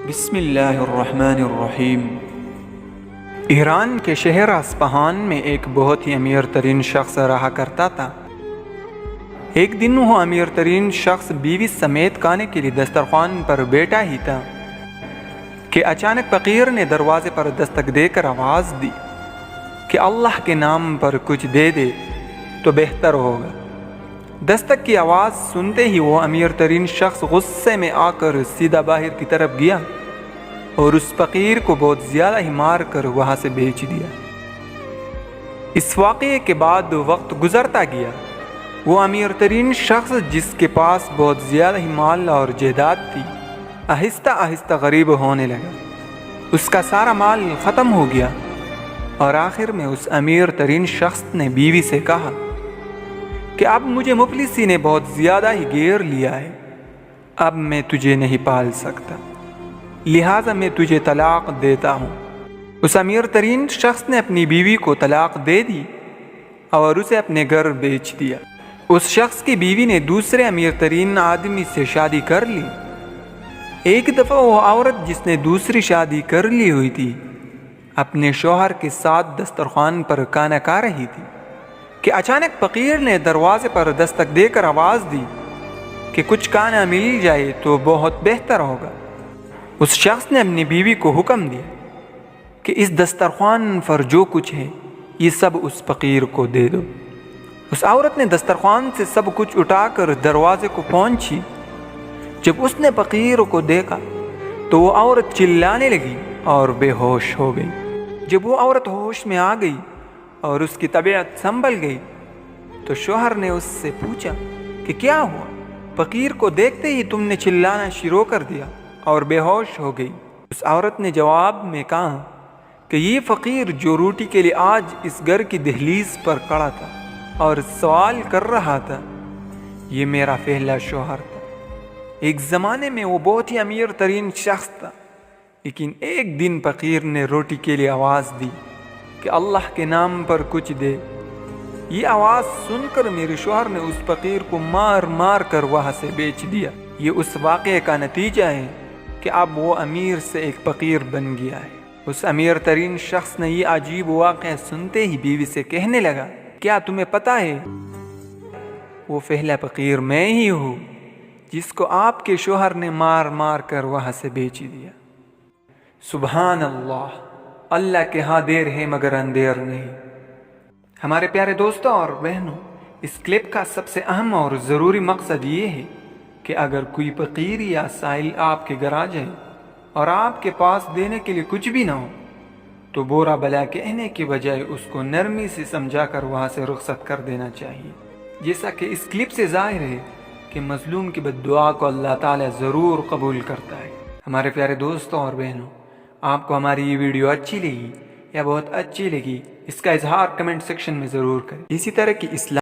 بسم اللہ الرحمن الرحیم۔ ایران کے شہر اصفہان میں ایک بہت ہی امیر ترین شخص رہا کرتا تھا۔ ایک دن وہ امیر ترین شخص بیوی سمیت کھانے کے لیے دسترخوان پر بیٹھا ہی تھا کہ اچانک فقیر نے دروازے پر دستک دے کر آواز دی کہ اللہ کے نام پر کچھ دے دے تو بہتر ہوگا۔ دستک کی آواز سنتے ہی وہ امیر ترین شخص غصے میں آ کر سیدھا باہر کی طرف گیا اور اس فقیر کو بہت زیادہ ہی مار کر وہاں سے بیچ دیا۔ اس واقعے کے بعد وقت گزرتا گیا، وہ امیر ترین شخص جس کے پاس بہت زیادہ ہی مال اور جائیداد تھی آہستہ آہستہ غریب ہونے لگا۔ اس کا سارا مال ختم ہو گیا اور آخر میں اس امیر ترین شخص نے بیوی سے کہا کہ اب مجھے مفلسی نے بہت زیادہ ہی گھیر لیا ہے، اب میں تجھے نہیں پال سکتا، لہٰذا میں تجھے طلاق دیتا ہوں۔ اس امیر ترین شخص نے اپنی بیوی کو طلاق دے دی اور اسے اپنے گھر بیچ دیا۔ اس شخص کی بیوی نے دوسرے امیر ترین آدمی سے شادی کر لی۔ ایک دفعہ وہ عورت جس نے دوسری شادی کر لی ہوئی تھی اپنے شوہر کے ساتھ دسترخوان پر کھانا کھا رہی تھی کہ اچانک فقیر نے دروازے پر دستک دے کر آواز دی کہ کچھ کھانا مل جائے تو بہت بہتر ہوگا۔ اس شخص نے اپنی بیوی کو حکم دیا کہ اس دسترخوان پر جو کچھ ہے یہ سب اس فقیر کو دے دو۔ اس عورت نے دسترخوان سے سب کچھ اٹھا کر دروازے کو پہنچی۔ جب اس نے فقیر کو دیکھا تو وہ عورت چلانے لگی اور بے ہوش ہو گئی۔ جب وہ عورت ہوش میں آ گئی اور اس کی طبیعت سنبھل گئی تو شوہر نے اس سے پوچھا کہ کیا ہوا؟ فقیر کو دیکھتے ہی تم نے چلانا شروع کر دیا اور بے ہوش ہو گئی۔ اس عورت نے جواب میں کہا کہ یہ فقیر جو روٹی کے لیے آج اس گھر کی دہلیز پر کھڑا تھا اور سوال کر رہا تھا، یہ میرا پہلا شوہر تھا۔ ایک زمانے میں وہ بہت ہی امیر ترین شخص تھا، لیکن ایک دن فقیر نے روٹی کے لیے آواز دی کہ اللہ کے نام پر کچھ دے۔ یہ آواز سن کر میرے شوہر نے اس فقیر کو مار مار کر وہاں سے بیچ دیا۔ یہ اس واقعے کا نتیجہ ہے کہ اب وہ امیر سے ایک فقیر بن گیا ہے۔ اس امیر ترین شخص نے یہ عجیب واقعہ سنتے ہی بیوی سے کہنے لگا، کیا تمہیں پتہ ہے وہ پہلا فقیر میں ہی ہوں جس کو آپ کے شوہر نے مار مار کر وہاں سے بیچ دیا۔ سبحان اللہ، اللہ کے ہاں دیر ہے مگر اندھیر نہیں۔ ہمارے پیارے دوستوں اور بہنوں، اس کلپ کا سب سے اہم اور ضروری مقصد یہ ہے کہ اگر کوئی فقیر یا سائل آپ کے گھر آ جائے اور آپ کے پاس دینے کے لیے کچھ بھی نہ ہو تو برا بھلا کہنے کے بجائے اس کو نرمی سے سمجھا کر وہاں سے رخصت کر دینا چاہیے۔ جیسا کہ اس کلپ سے ظاہر ہے کہ مظلوم کی بد دعا کو اللہ تعالیٰ ضرور قبول کرتا ہے۔ ہمارے پیارے دوستوں اور بہنوں، آپ کو ہماری یہ ویڈیو اچھی لگی یا بہت اچھی لگی، اس کا اظہار کمنٹ سیکشن میں ضرور کریں۔ اسی طرح کی اسلام